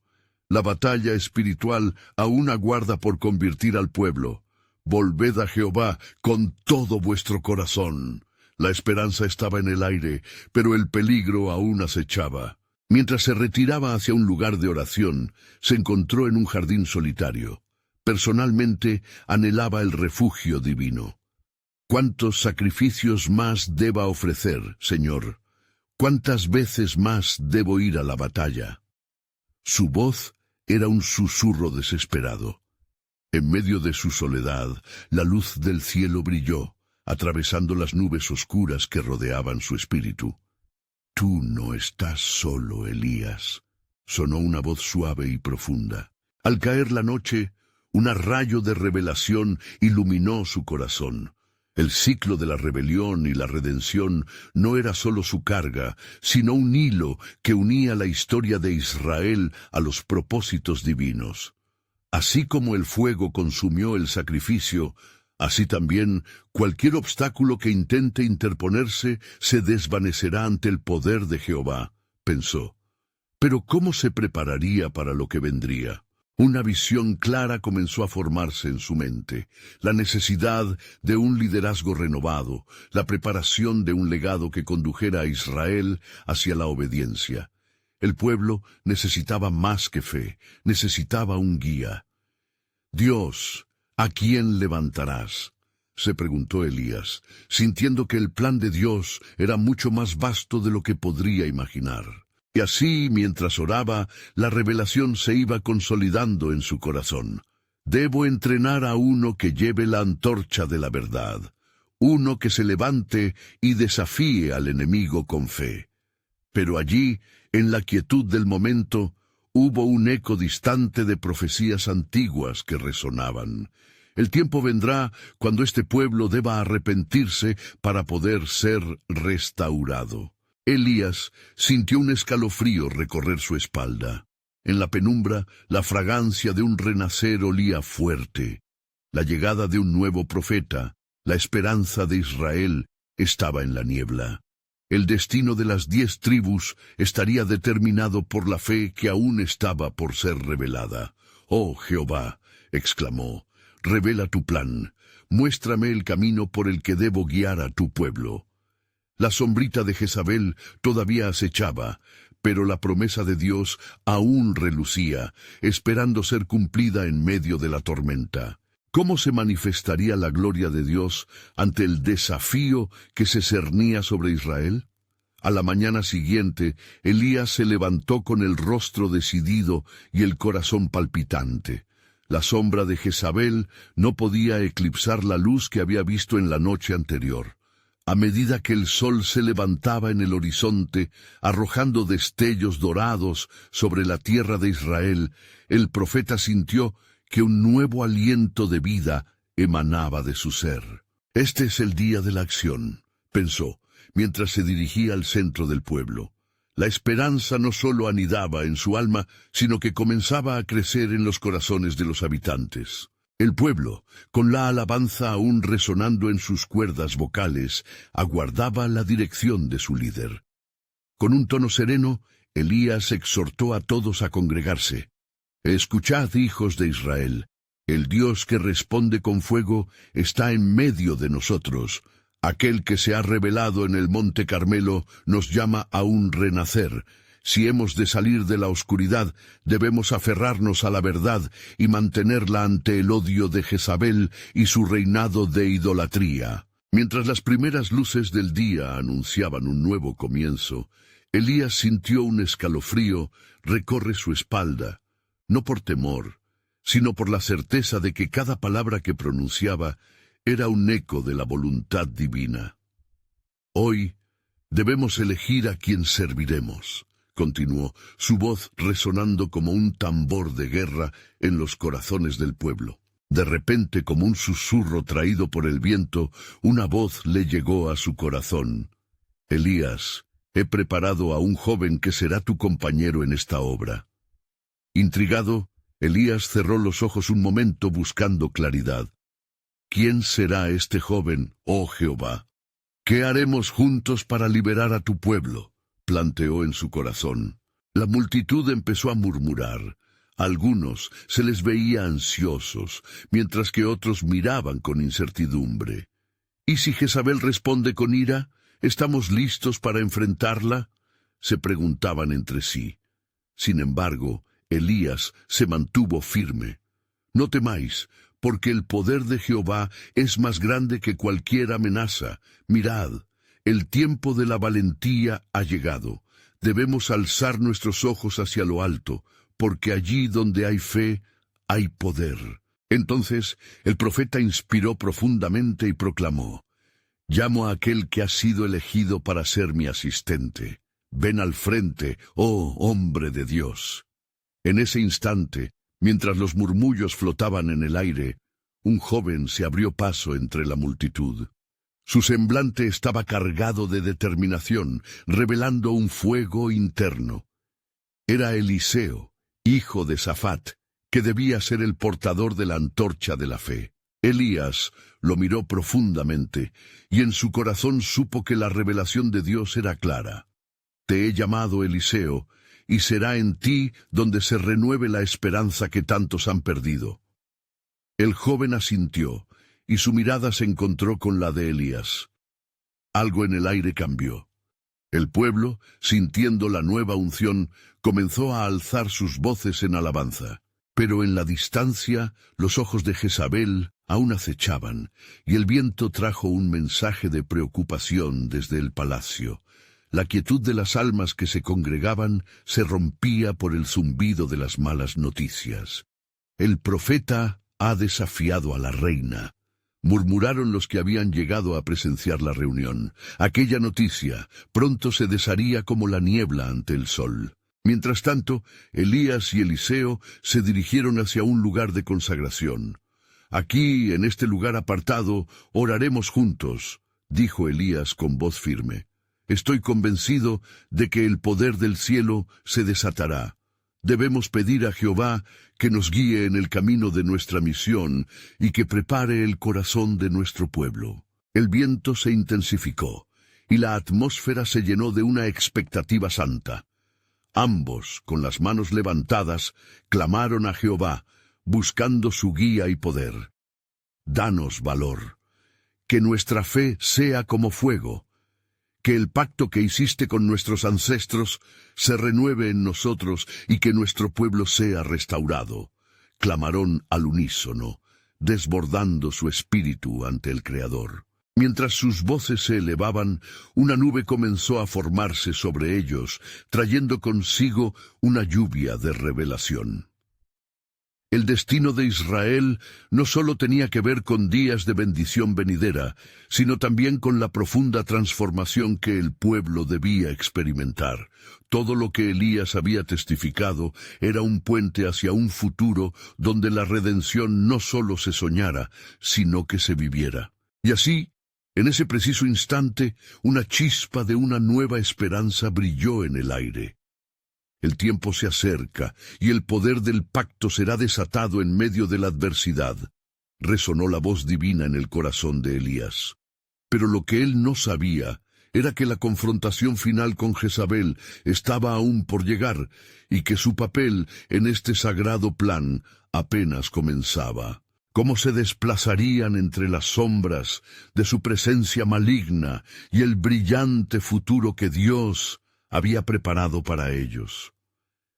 La batalla espiritual aún aguarda por convertir al pueblo. Volved a Jehová con todo vuestro corazón». La esperanza estaba en el aire, pero el peligro aún acechaba. Mientras se retiraba hacia un lugar de oración, se encontró en un jardín solitario. Personalmente anhelaba el refugio divino. «¿Cuántos sacrificios más deba ofrecer, Señor? ¿Cuántas veces más debo ir a la batalla?». Su voz era un susurro desesperado. En medio de su soledad, la luz del cielo brilló, atravesando las nubes oscuras que rodeaban su espíritu. «Tú no estás solo, Elías», sonó una voz suave y profunda. Al caer la noche, un rayo de revelación iluminó su corazón. El ciclo de la rebelión y la redención no era solo su carga, sino un hilo que unía la historia de Israel a los propósitos divinos. Así como el fuego consumió el sacrificio, así también cualquier obstáculo que intente interponerse se desvanecerá ante el poder de Jehová, pensó. Pero ¿cómo se prepararía para lo que vendría? Una visión clara comenzó a formarse en su mente: la necesidad de un liderazgo renovado, la preparación de un legado que condujera a Israel hacia la obediencia. El pueblo necesitaba más que fe, necesitaba un guía. «Dios, ¿a quién levantarás?», se preguntó Elías, sintiendo que el plan de Dios era mucho más vasto de lo que podría imaginar. Y así, mientras oraba, la revelación se iba consolidando en su corazón. «Debo entrenar a uno que lleve la antorcha de la verdad, uno que se levante y desafíe al enemigo con fe». Pero allí, en la quietud del momento, hubo un eco distante de profecías antiguas que resonaban. El tiempo vendrá cuando este pueblo deba arrepentirse para poder ser restaurado. Elías sintió un escalofrío recorrer su espalda. En la penumbra, la fragancia de un renacer olía fuerte. La llegada de un nuevo profeta, la esperanza de Israel, estaba en la niebla. El destino de las 10 tribus estaría determinado por la fe que aún estaba por ser revelada. «Oh Jehová», exclamó, «revela tu plan, muéstrame el camino por el que debo guiar a tu pueblo». La sombrita de Jezabel todavía acechaba, pero la promesa de Dios aún relucía, esperando ser cumplida en medio de la tormenta. ¿Cómo se manifestaría la gloria de Dios ante el desafío que se cernía sobre Israel? A la mañana siguiente, Elías se levantó con el rostro decidido y el corazón palpitante. La sombra de Jezabel no podía eclipsar la luz que había visto en la noche anterior. A medida que el sol se levantaba en el horizonte, arrojando destellos dorados sobre la tierra de Israel, el profeta sintió que un nuevo aliento de vida emanaba de su ser. «Este es el día de la acción», pensó, mientras se dirigía al centro del pueblo. La esperanza no solo anidaba en su alma, sino que comenzaba a crecer en los corazones de los habitantes. El pueblo, con la alabanza aún resonando en sus cuerdas vocales, aguardaba la dirección de su líder. Con un tono sereno, Elías exhortó a todos a congregarse. «Escuchad, hijos de Israel, el Dios que responde con fuego está en medio de nosotros. Aquel que se ha revelado en el monte Carmelo nos llama a un renacer. Si hemos de salir de la oscuridad, debemos aferrarnos a la verdad y mantenerla ante el odio de Jezabel y su reinado de idolatría». Mientras las primeras luces del día anunciaban un nuevo comienzo, Elías sintió un escalofrío recorrer su espalda, no por temor, sino por la certeza de que cada palabra que pronunciaba era un eco de la voluntad divina. «Hoy debemos elegir a quien serviremos», continuó, su voz resonando como un tambor de guerra en los corazones del pueblo. De repente, como un susurro traído por el viento, una voz le llegó a su corazón. «Elías, he preparado a un joven que será tu compañero en esta obra». Intrigado, Elías cerró los ojos un momento buscando claridad. «¿Quién será este joven, oh Jehová? ¿Qué haremos juntos para liberar a tu pueblo?», planteó en su corazón. La multitud empezó a murmurar. Algunos se les veía ansiosos, mientras que otros miraban con incertidumbre. «¿Y si Jezabel responde con ira? ¿Estamos listos para enfrentarla?», se preguntaban entre sí. Sin embargo, Elías se mantuvo firme. «No temáis, porque el poder de Jehová es más grande que cualquier amenaza. Mirad, el tiempo de la valentía ha llegado. Debemos alzar nuestros ojos hacia lo alto, porque allí donde hay fe, hay poder». Entonces el profeta inspiró profundamente y proclamó: «Llamo a aquel que ha sido elegido para ser mi asistente. Ven al frente, oh hombre de Dios». En ese instante, mientras los murmullos flotaban en el aire, un joven se abrió paso entre la multitud. Su semblante estaba cargado de determinación, revelando un fuego interno. Era Eliseo, hijo de Safat, que debía ser el portador de la antorcha de la fe. Elías lo miró profundamente, y en su corazón supo que la revelación de Dios era clara. «Te he llamado, Eliseo, y será en ti donde se renueve la esperanza que tantos han perdido». El joven asintió, y su mirada se encontró con la de Elías. Algo en el aire cambió. El pueblo, sintiendo la nueva unción, comenzó a alzar sus voces en alabanza. Pero en la distancia, los ojos de Jezabel aún acechaban, y el viento trajo un mensaje de preocupación desde el palacio. La quietud de las almas que se congregaban se rompía por el zumbido de las malas noticias. «El profeta ha desafiado a la reina», murmuraron los que habían llegado a presenciar la reunión. Aquella noticia pronto se desharía como la niebla ante el sol. Mientras tanto, Elías y Eliseo se dirigieron hacia un lugar de consagración. «Aquí, en este lugar apartado, oraremos juntos», dijo Elías con voz firme. «Estoy convencido de que el poder del cielo se desatará. Debemos pedir a Jehová que nos guíe en el camino de nuestra misión y que prepare el corazón de nuestro pueblo». El viento se intensificó, y la atmósfera se llenó de una expectativa santa. Ambos, con las manos levantadas, clamaron a Jehová, buscando su guía y poder. «Danos valor, que nuestra fe sea como fuego, que el pacto que hiciste con nuestros ancestros se renueve en nosotros y que nuestro pueblo sea restaurado», clamaron al unísono, desbordando su espíritu ante el Creador. Mientras sus voces se elevaban, una nube comenzó a formarse sobre ellos, trayendo consigo una lluvia de revelación. El destino de Israel no solo tenía que ver con días de bendición venidera, sino también con la profunda transformación que el pueblo debía experimentar. Todo lo que Elías había testificado era un puente hacia un futuro donde la redención no solo se soñara, sino que se viviera. Y así, En ese preciso instante, una chispa de una nueva esperanza brilló en el aire. El tiempo se acerca, y el poder del pacto será desatado en medio de la adversidad. Resonó la voz divina en el corazón de Elías. Pero lo que él no sabía era que la confrontación final con Jezabel estaba aún por llegar, y que su papel en este sagrado plan apenas comenzaba. Cómo se desplazarían entre las sombras de su presencia maligna y el brillante futuro que Dios había preparado para ellos.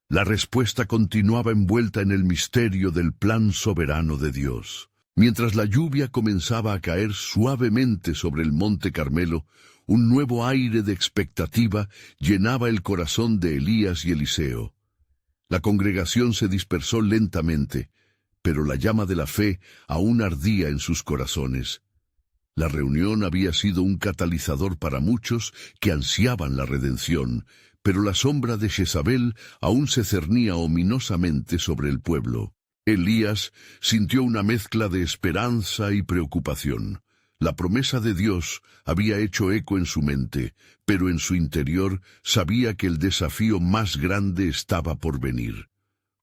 La respuesta continuaba envuelta en el misterio del plan soberano de Dios. Mientras la lluvia comenzaba a caer suavemente sobre el monte Carmelo, un nuevo aire de expectativa llenaba el corazón de Elías y Eliseo. La congregación se dispersó lentamente, pero la llama de la fe aún ardía en sus corazones. La reunión había sido un catalizador para muchos que ansiaban la redención, pero la sombra de Jezabel aún se cernía ominosamente sobre el pueblo. Elías sintió una mezcla de esperanza y preocupación. La promesa de Dios había hecho eco en su mente, pero en su interior sabía que el desafío más grande estaba por venir.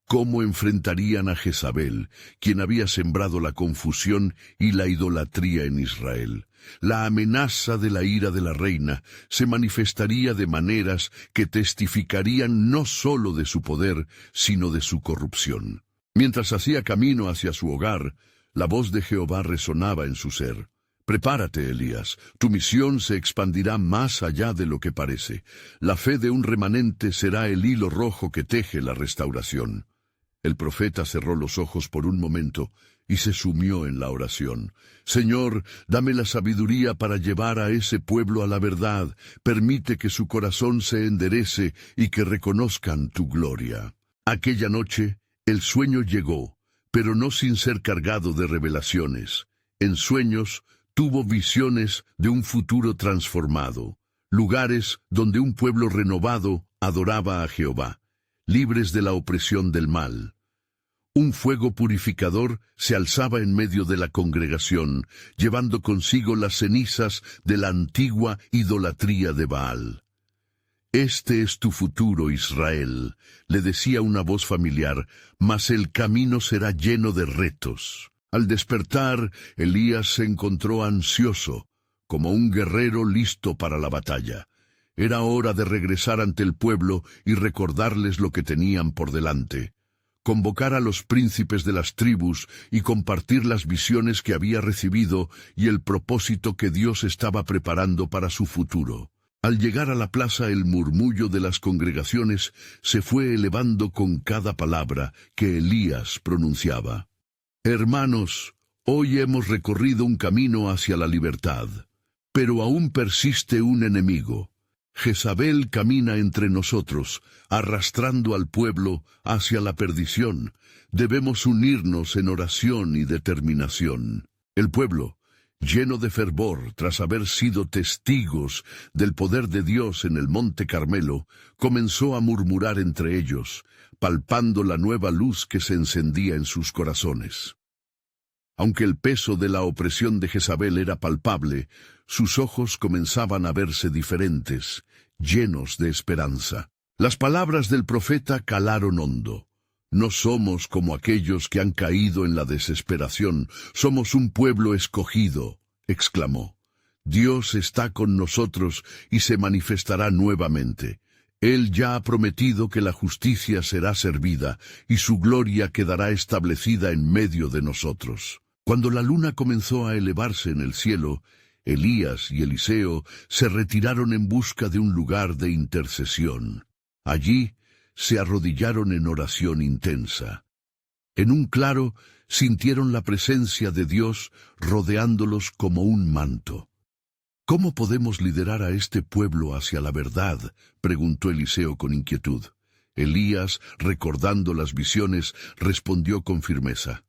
¿Cómo enfrentarían a Jezabel, quien había sembrado la confusión y la idolatría en Israel? La amenaza de la ira de la reina se manifestaría de maneras que testificarían no solo de su poder, sino de su corrupción. Mientras hacía camino hacia su hogar, la voz de Jehová resonaba en su ser. Prepárate, Elías, tu misión se expandirá más allá de lo que parece. La fe de un remanente será el hilo rojo que teje la restauración. El profeta cerró los ojos por un momento y se sumió en la oración. Señor, dame la sabiduría para llevar a ese pueblo a la verdad. Permite que su corazón se enderece y que reconozcan tu gloria. Aquella noche, el sueño llegó, pero no sin ser cargado de revelaciones. En sueños, tuvo visiones de un futuro transformado, lugares donde un pueblo renovado adoraba a Jehová, libres de la opresión del mal. Un fuego purificador se alzaba en medio de la congregación, llevando consigo las cenizas de la antigua idolatría de Baal. Este es tu futuro, Israel, le decía una voz familiar, mas el camino será lleno de retos. Al despertar, Elías se encontró ansioso, como un guerrero listo para la batalla. Era hora de regresar ante el pueblo y recordarles lo que tenían por delante. Convocar a los príncipes de las tribus y compartir las visiones que había recibido y el propósito que Dios estaba preparando para su futuro. Al llegar a la plaza, el murmullo de las congregaciones se fue elevando con cada palabra que Elías pronunciaba. Hermanos, hoy hemos recorrido un camino hacia la libertad, pero aún persiste un enemigo. Jezabel camina entre nosotros, arrastrando al pueblo hacia la perdición. Debemos unirnos en oración y determinación. El pueblo, lleno de fervor tras haber sido testigos del poder de Dios en el monte Carmelo, comenzó a murmurar entre ellos, palpando la nueva luz que se encendía en sus corazones. Aunque el peso de la opresión de Jezabel era palpable, sus ojos comenzaban a verse diferentes, llenos de esperanza. Las palabras del profeta calaron hondo. No somos como aquellos que han caído en la desesperación, somos un pueblo escogido, exclamó. Dios está con nosotros y se manifestará nuevamente. Él ya ha prometido que la justicia será servida y su gloria quedará establecida en medio de nosotros. Cuando la luna comenzó a elevarse en el cielo, Elías y Eliseo se retiraron en busca de un lugar de intercesión. Allí se arrodillaron en oración intensa. En un claro sintieron la presencia de Dios rodeándolos como un manto. ¿Cómo podemos liderar a este pueblo hacia la verdad?, preguntó Eliseo con inquietud. Elías, recordando las visiones, respondió con firmeza.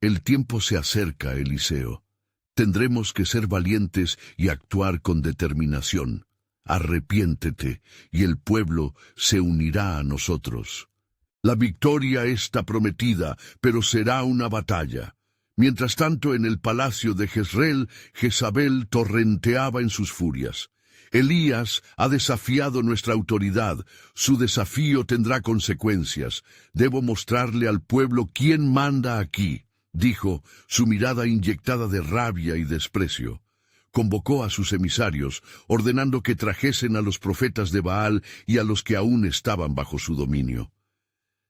El tiempo se acerca, Eliseo. Tendremos que ser valientes y actuar con determinación. Arrepiéntete, y el pueblo se unirá a nosotros. La victoria está prometida, pero será una batalla. Mientras tanto, en el palacio de Jezreel, Jezabel torrenteaba en sus furias. Elías ha desafiado nuestra autoridad. Su desafío tendrá consecuencias. Debo mostrarle al pueblo quién manda aquí, dijo, su mirada inyectada de rabia y desprecio. Convocó a sus emisarios, ordenando que trajesen a los profetas de Baal y a los que aún estaban bajo su dominio.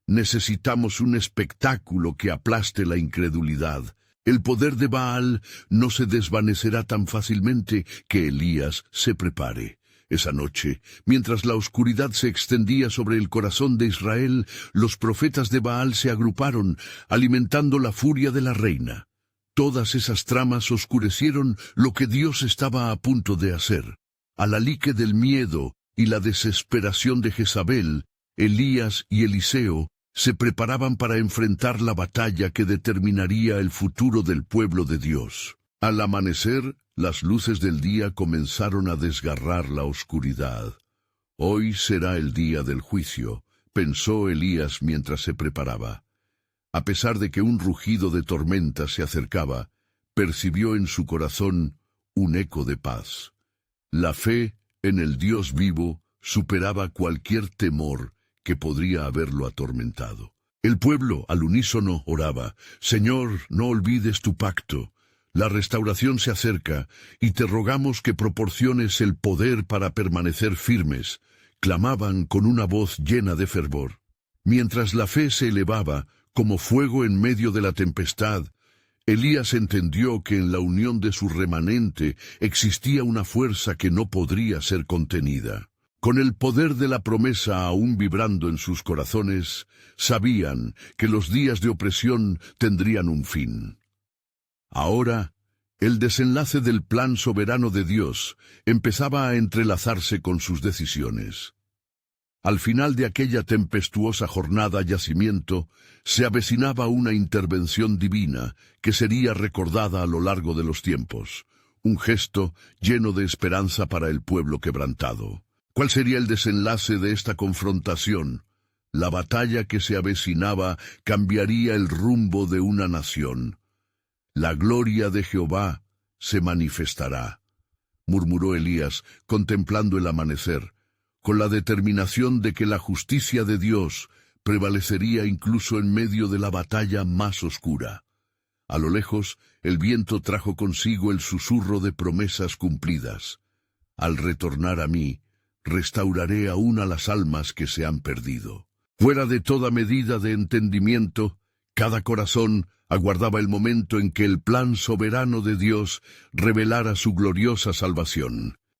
Necesitamos un espectáculo que aplaste la incredulidad. El poder de Baal no se desvanecerá tan fácilmente que Elías se prepare. Esa noche, mientras la oscuridad se extendía sobre el corazón de Israel, los profetas de Baal se agruparon, alimentando la furia de la reina. Todas esas tramas oscurecieron lo que Dios estaba a punto de hacer. Al alique del miedo y la desesperación de Jezabel, Elías y Eliseo se preparaban para enfrentar la batalla que determinaría el futuro del pueblo de Dios. Al amanecer, las luces del día comenzaron a desgarrar la oscuridad. Hoy será el día del juicio, pensó Elías mientras se preparaba. A pesar de que un rugido de tormenta se acercaba, percibió en su corazón un eco de paz. La fe en el Dios vivo superaba cualquier temor que podría haberlo atormentado. El pueblo al unísono oraba: «Señor, no olvides tu pacto. La restauración se acerca, y te rogamos que proporciones el poder para permanecer firmes», clamaban con una voz llena de fervor. Mientras la fe se elevaba, como fuego en medio de la tempestad, Elías entendió que en la unión de su remanente existía una fuerza que no podría ser contenida. Con el poder de la promesa aún vibrando en sus corazones, sabían que los días de opresión tendrían un fin. Ahora, el desenlace del plan soberano de Dios empezaba a entrelazarse con sus decisiones. Al final de aquella tempestuosa jornada yacimiento, se avecinaba una intervención divina que sería recordada a lo largo de los tiempos, un gesto lleno de esperanza para el pueblo quebrantado. ¿Cuál sería el desenlace de esta confrontación? La batalla que se avecinaba cambiaría el rumbo de una nación. La gloria de Jehová se manifestará, murmuró Elías, contemplando el amanecer, con la determinación de que la justicia de Dios prevalecería incluso en medio de la batalla más oscura. A lo lejos, el viento trajo consigo el susurro de promesas cumplidas. Al retornar a mí, restauraré aún a las almas que se han perdido. Fuera de toda medida de entendimiento, cada corazón aguardaba el momento en que el plan soberano de Dios revelara su gloriosa salvación.